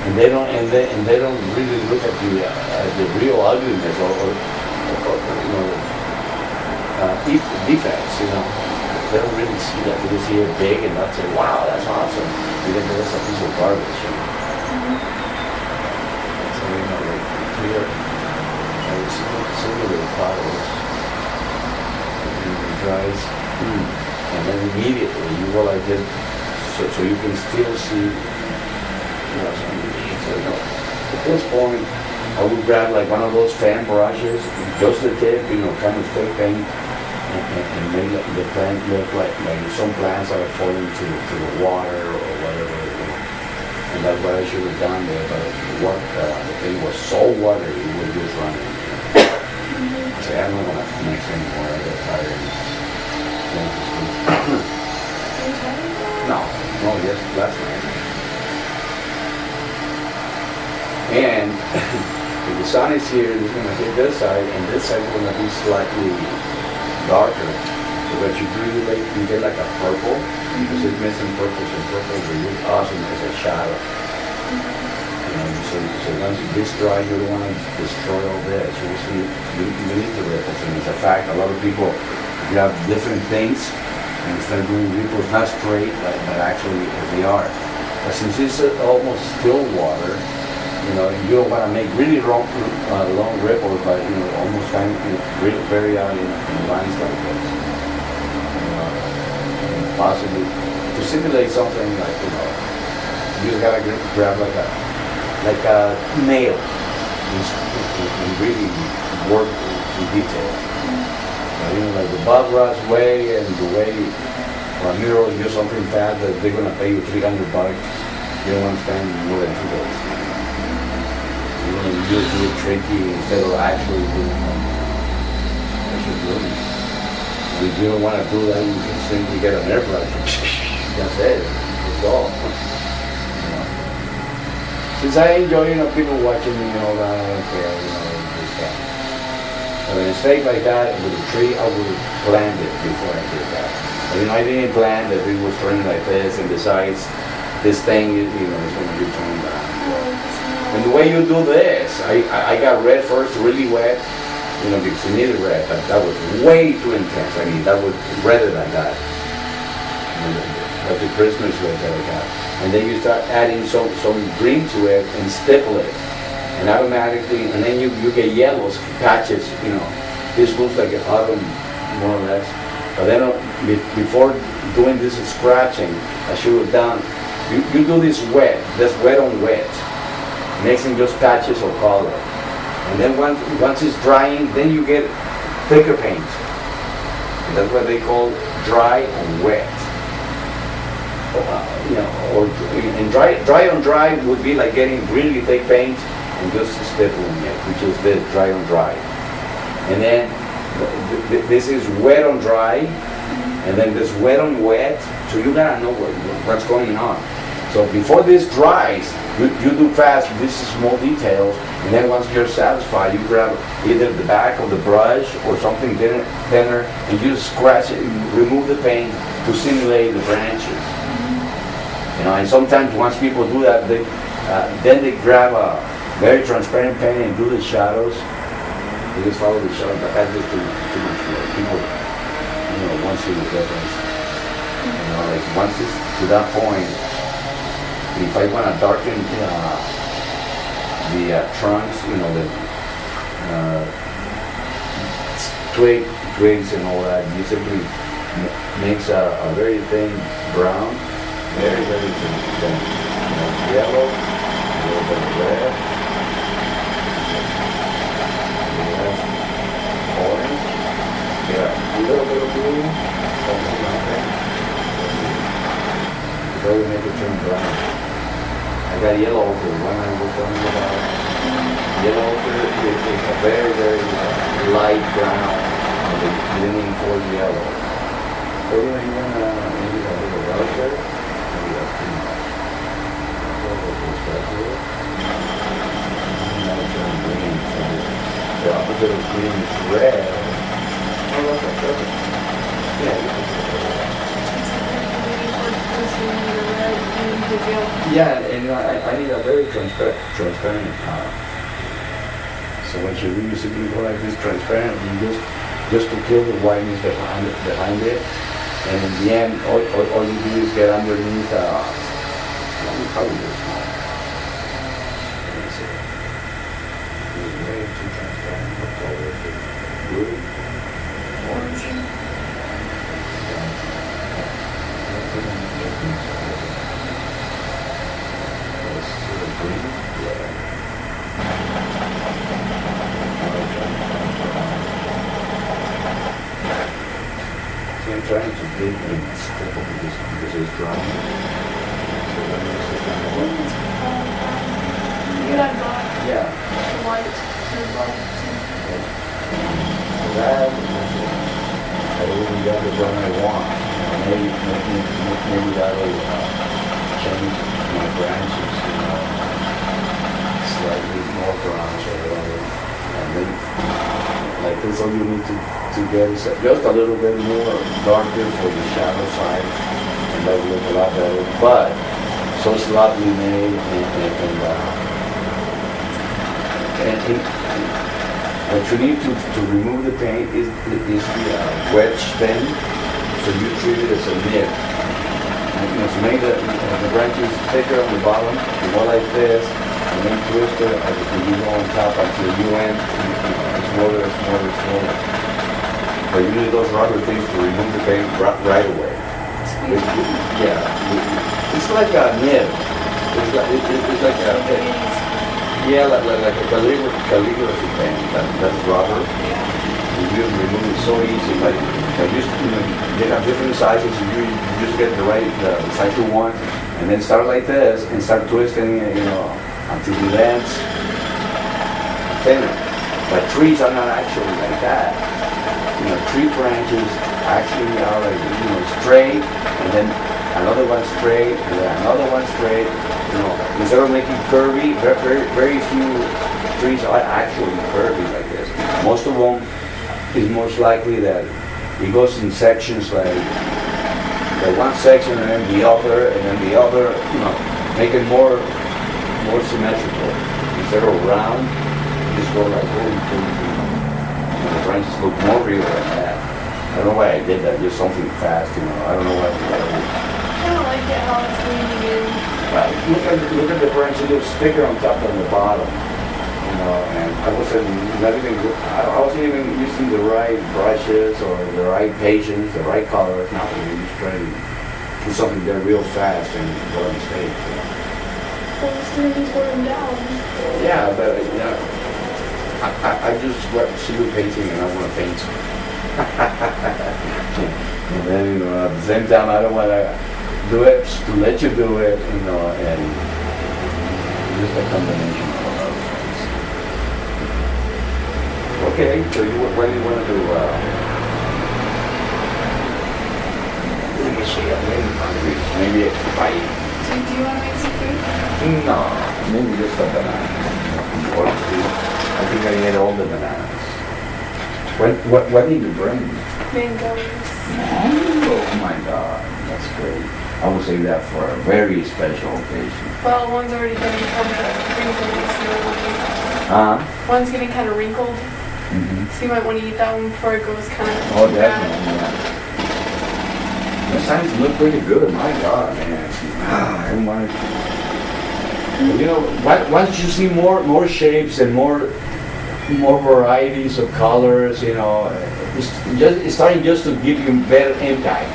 and they don't really look at the real ugliness or defects, They don't really see that. They just see it big and not say, wow, that's awesome. Even though it's a piece of garbage, So, like here, I was seeing the bottles, and it dries, and then immediately you go like this, so you can still see, at this point, I would grab like one of those fan brushes, just the tip, kind of take paint, and make the plant look like some plants are falling to the water or whatever. And that's what I should have done there, but the thing was so watery, it was just running. I said, I'm not going to mix anymore, I got tired. No, yes, last night. And if the sun is here, it's going to hit this side, and this side is going to be slightly darker. So what you do, you get like a purple, because it's missing purples, and purple is really awesome as a shadow. So once this dry, you don't want to destroy all this. You need to rip it. And it's a fact, a lot of people grab different things and start doing ripples, not straight, but actually as they are. But since it's almost still water, you don't want to make really long ripples, but almost kind of very out in lines like this. Possibly to simulate something like you gotta grab like a nail and really work in detail. Like the Bob Ross way and the way Ramiro do something fast that they're gonna pay you $300. You don't want to spend more than 2 days. You do it tricky instead of actually doing it. If you don't want to do that, you can simply get an airbrush. That's it. That's all. Since I enjoy, people watching me and all that, I don't care, this stuff. But in a state like that, with a tree, I would blend it before I did that. But, I didn't plan that it was turning like this, and besides, this thing, is going to be turned down. And the way you do this, I got red first, really wet, because you needed red, but that was way too intense. That was redder than that. That's the Christmas red that I got. And then you start adding some green to it and stipple it. And automatically, and then you get yellows, patches, This looks like an autumn, more or less. But then before doing this scratching, I should have done, you do this wet, that's wet on wet. Mixing just patches of color. And then once it's drying, then you get thicker paint. And that's what they call dry and wet. And dry on dry would be like getting really thick paint and just stippling it, which is this dry on dry. And then this is wet on dry, and then this wet on wet. So you gotta know what's going on. So before this dries, you do fast these small details, and then once you're satisfied, you grab either the back of the brush or something thinner, and you scratch it, remove the paint to simulate the branches. And sometimes once people do that, then they grab a very transparent paint and do the shadows. They just follow the shadows, but that's just too much work. People, won't see the difference. Like once it's to that point, if I want to darken the trunks, the twigs and all that, you simply mix a very thin brown, very thin, yellow, a little bit of red, orange, a little bit of blue, something like that. Really make it turn brown. I got yellow ochre, the one I was talking about. Yellow ochre is a very, very light brown, leaning towards yellow. So maybe a little darker, maybe that's too much. Now it's turning green, so the opposite of green is red. Oh, that's perfect. Yeah, you can see that. feel. Yeah, and I need a very transparent power. So when you use it, you go like this transparent, you just to kill the whiteness behind it. And in the end, all you do is get underneath. Probably this small. Let me see. It's way too transparent. Look over it. Blue, orange. Green. Yeah. See, I'm trying to dig in step over this because it's drying. So that makes it kind of wet. You got black, Yeah. the white, the black too. So that, I really got the one I want. Maybe that will change my branches, slightly more branch or whatever. And then, like this, all you need to get is just a little bit more darker for the shadow side, and that will look a lot better. But so sloppily made, and what you need to remove the paint is the wedge thing. So you treat it as a nib. To make the branches thicker on the bottom, you go like this, and then twist it as you go on top until you end smaller. But you need those rubber things to remove the paint right away. It's like a nib. It's like a calligraphy pen. That's rubber. You remove it so easy. Like they have different sizes. You just get the right size you want, and then start like this and start twisting it, until the ends thinner. But trees are not actually like that. Tree branches actually are like straight, and then another one straight, and then another one straight. Instead of making curvy, very few trees are actually curvy like this. Most of them is most likely that it goes in sections like one section and then the other, make it more symmetrical. Instead of round, just go like the branches look more real than that. I don't know why I did that, just something fast, I don't know why I did that. I don't like it how it's leaning in. Look at the branch, it looks thicker on top than the bottom. And I wasn't even using the right brushes or the right patience, the right colors. Nothing. I just trying to do something there real fast and go on stage. Well, it's going to be torn down. Yeah, but I just see you painting and I want to paint. And then at the same time I don't want to do it to let you do it, and just a combination. Okay, so what do you want to do? Let me see, I'm hungry. Maybe a bite. Do you want to make some food? No, maybe just a banana. Or two. I think I ate all the bananas. What did you bring? Mangoes. Oh my God, that's great. I will save that for a very special occasion. Well, one's already getting kind of wrinkled, One's getting kind of wrinkled. Mm-hmm. So you might want to eat that one before it goes kind of definitely, yeah. It's starting to look pretty good, my God, man. Once you see more shapes and more varieties of colors, it's starting just to give you better impact.